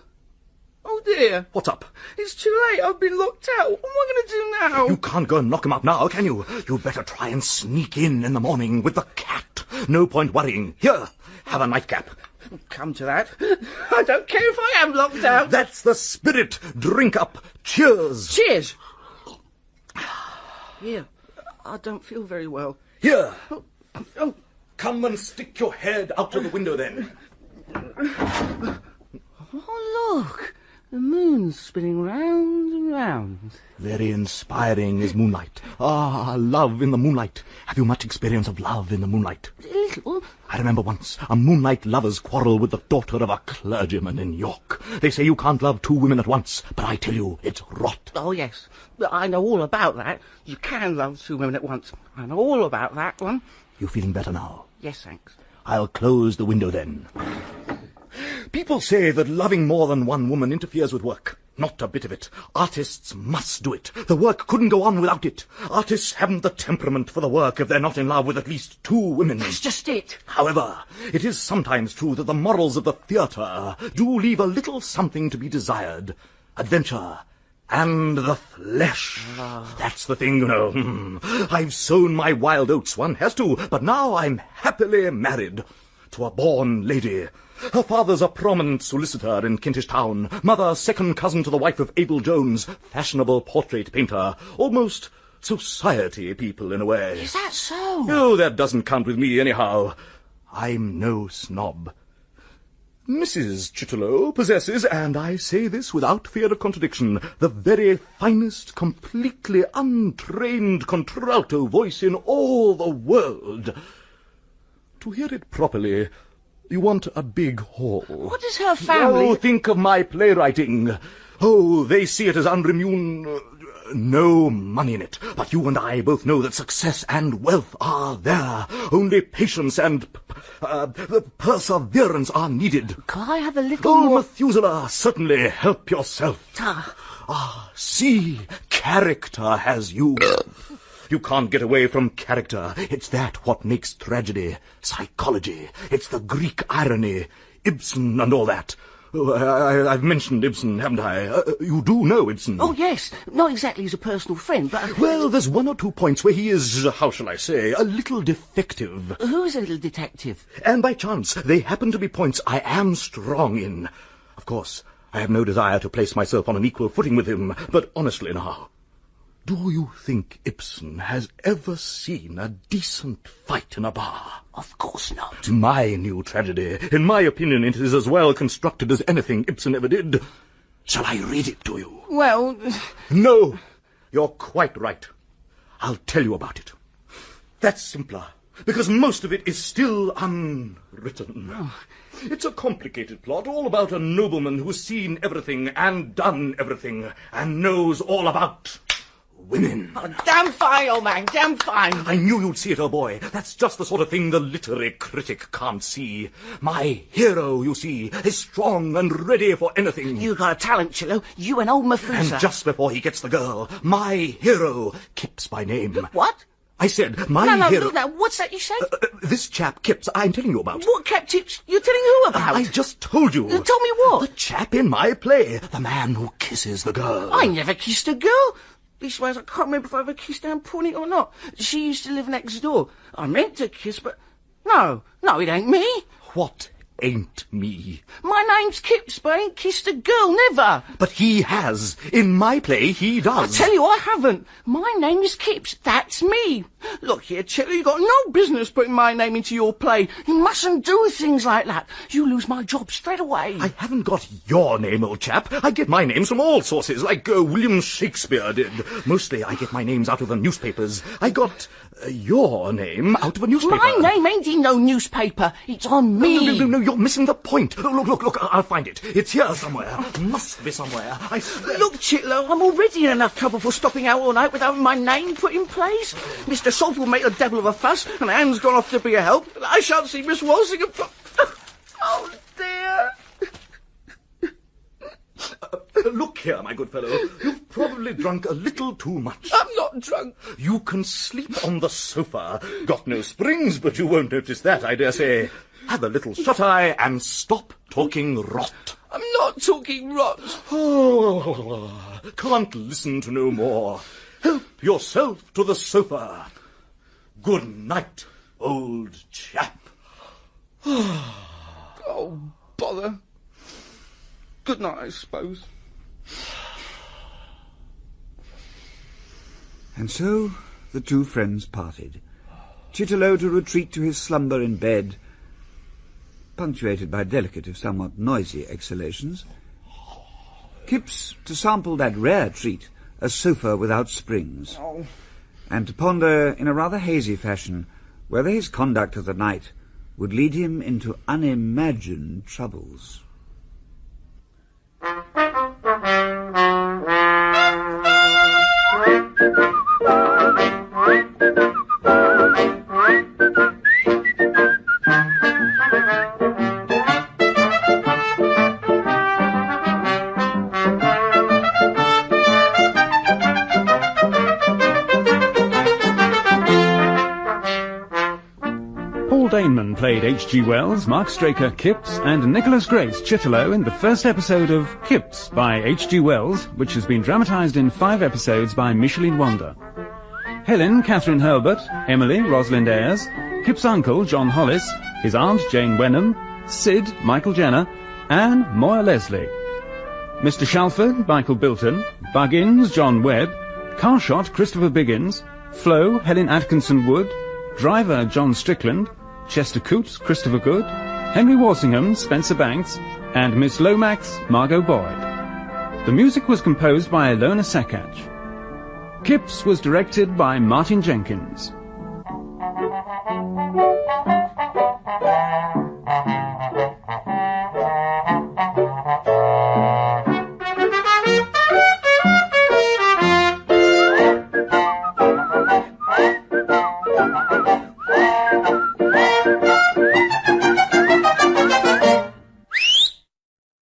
Oh, dear. What's up? It's too late. I've been locked out. What am I going to do now? You can't go and lock him up now, can you? You'd better try and sneak in the morning with the cat. No point worrying. Here, have a nightcap. Come to that. I don't care if I am locked out. That's the spirit. Drink up. Cheers. Cheers. Here. I don't feel very well. Here. Oh. Come and stick your head out of the window, then. Oh, look. The moon's spinning round and round. Very inspiring is moonlight. Ah, love in the moonlight. Have you much experience of love in the moonlight? A little. I remember once a moonlight lover's quarrel with the daughter of a clergyman in York. They say you can't love 2 women at once, but I tell you, it's rot. Oh, yes. I know all about that. You can love 2 women at once. I know all about that one. You feeling better now? Yes, thanks. I'll close the window then. People say that loving more than one woman interferes with work. Not a bit of it. Artists must do it. The work couldn't go on without it. Artists haven't the temperament for the work if they're not in love with at least 2 women. That's just it. However, it is sometimes true that the morals of the theatre do leave a little something to be desired. Adventure and the flesh. That's the thing, you know. I've sown my wild oats, one has to, but now I'm happily married to a born lady. Her father's a prominent solicitor in Kentish Town, mother second cousin to the wife of Abel Jones, fashionable portrait painter, almost society people in a way. Is that so? Oh, that doesn't count with me anyhow. I'm no snob. Mrs. Chitterlow possesses, and I say this without fear of contradiction, the very finest, completely untrained contralto voice in all the world. to hear it properly, you want a big hall. What does her family... Oh, think of my playwriting. Oh, they see it as unremunerated... no money in it. But you and I both know that success and wealth are there. Only patience and perseverance are needed. Can I have a little Oh, more... Methuselah, certainly help yourself. See, character has you. You can't get away from character. It's that what makes tragedy, psychology. It's the Greek irony, Ibsen and all that. Oh, I've mentioned Ibsen, haven't I? You do know Ibsen. Oh, yes. Not exactly as a personal friend, but... Well, there's one or two points where he is, how shall I say, a little defective. Who's a little detective? And by chance, they happen to be points I am strong in. Of course, I have no desire to place myself on an equal footing with him, but honestly now, do you think Ibsen has ever seen a decent fight in a bar? Of course not. My new tragedy. In my opinion, it is as well constructed as anything Ibsen ever did. Shall I read it to you? Well... No, you're quite right. I'll tell you about it. That's simpler, because most of it is still unwritten. Oh. It's a complicated plot, all about a nobleman who's seen everything and done everything, and knows all about... women. Oh, damn fine, old man, damn fine. I knew you'd see it, old boy. That's just the sort of thing the literary critic can't see. My hero, you see, is strong and ready for anything. You got a talent, Chitterlow. You and old Methuselah. And just before he gets the girl, my hero, Kipps by name. What? I said, my hero... No, now, what's that you said? This chap, Kipps, I'm telling you about. What Kipps? You're telling who about? I just told you. Tell me what? The chap in my play. The man who kisses the girl. I never kissed a girl. Leastwise, I can't remember if I ever kissed Anne Pornick or not. She used to live next door. I meant to kiss, but... No, it ain't me. What ain't me? My name's Kipps, but I ain't kissed a girl, never. But he has. In my play, he does. I tell you, I haven't. My name is Kipps. That's me. Look here, Chitterlow, you got no business putting my name into your play. You mustn't do things like that. You lose my job straight away. I haven't got your name, old chap. I get my names from all sources, like William Shakespeare did. Mostly I get my names out of the newspapers. I got your name out of a newspaper. My name ain't in no newspaper. It's on me. No, you're missing the point. Look, I'll find it. It's here somewhere. Must be somewhere. I swear. Look, Chitterlow, I'm already in enough trouble for stopping out all night without my name put in place. Mr. Salt will make a devil of a fuss, and Anne's gone off to be a help. I shan't see Miss Walshingham for... Oh, dear. Look here, my good fellow. You've probably drunk a little too much. I'm not drunk. You can sleep on the sofa. Got no springs, but you won't notice that, I dare say. Have a little shut-eye and stop talking rot. I'm not talking rot. Oh, can't listen to no more. Help yourself to the sofa. Good night, old chap. Oh, bother. Good night, I suppose. And so the two friends parted. Chitterlow to retreat to his slumber in bed, punctuated by delicate if somewhat noisy exhalations. Kipps to sample that rare treat, a sofa without springs, and to ponder in a rather hazy fashion whether his conduct of the night would lead him into unimagined troubles. Daneman played H.G. Wells, Mark Straker, Kipps, and Nickolas Grace Chitterlow in the first episode of Kipps by H.G. Wells, which has been dramatised in 5 episodes by Micheline Wonder. Helen, Kathryn Hurlbutt, Emily, Rosalind Ayres, Kipps' uncle, John Hollis, his aunt, Jane Wenham, Sid, Michael Jenner, Anne, Moira Leslie. Mr. Shalford, Michael Bilton, Buggins, John Webb, Carshot, Christopher Biggins, Flo, Helen Atkinson Wood, Driver, John Strickland, Chester Coots, Christopher Good, Henry Walshingham, Spencer Banks, and Miss Lomax, Margot Boyd. The music was composed by Ilona Sekach. Kipps was directed by Martin Jenkins.